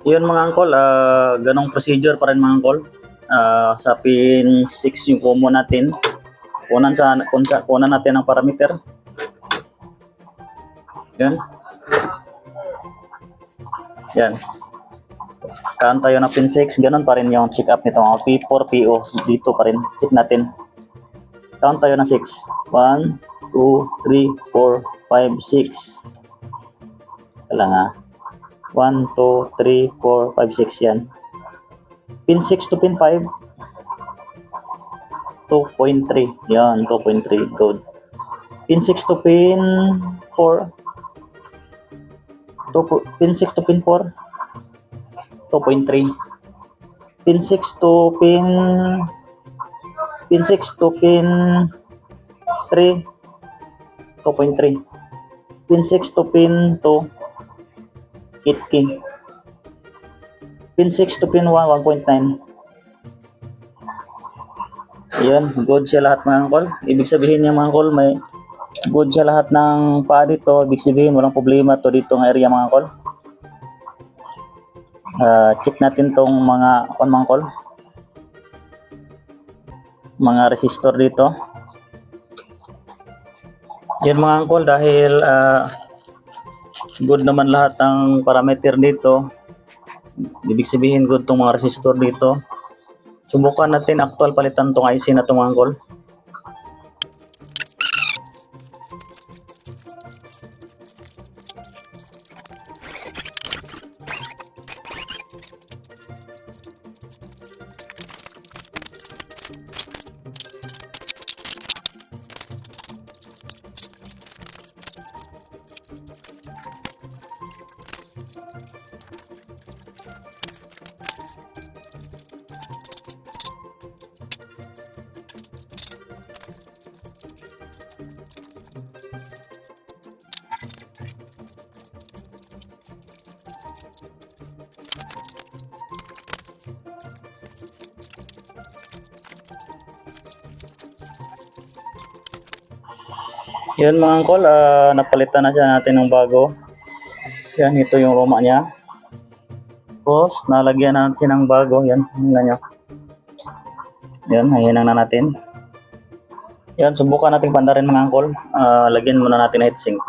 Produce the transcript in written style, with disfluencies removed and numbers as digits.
Yun mga angkol, ganong procedure pa rin mga angkol. Sa pin 6 yung common natin. Kunan natin ang parameter. Yan. Yan. Kaan tayo na pin 6, ganun pa rin yung check up nito. P4, PO, dito pa rin. Check natin. Count tayo ng 6. 1, 2, 3, 4, 5, 6. Kala nga. 1, 2, 3, 4, 5, 6 yan. Pin 6 to pin 5. 2.3. Yan, 2.3. Good. Pin 6 to pin 4. Pin 6 to pin 4. 2.3. Pin 6 to pin 6 to pin 3. 2.3. Pin 6 to pin 2. 8K. Pin 6 to pin 1, 1.9. Yan, good siya lahat mga angkol. Ibig sabihin niya mga angkol, may good siya lahat ng paa dito. Ibig sabihin, walang problema to dito ng area mga angkol. Check natin tong mga mga angkol. Mga resistor dito. Yan mga angkol, dahil good naman lahat ng parameter dito. Ibig sabihin good tong mga resistor dito. Subukan natin actual palitan tong IC na tong mga angkol. Yan mga angkol, napalitan na siya natin ng bago. Yan, ito yung roma niya. Tapos, nalagyan natin ng bago. Yan, tingnan nyo. Yan, hayanan na natin. Yan, subukan natin pandarin mga angkol. Lagyan muna natin heatsink.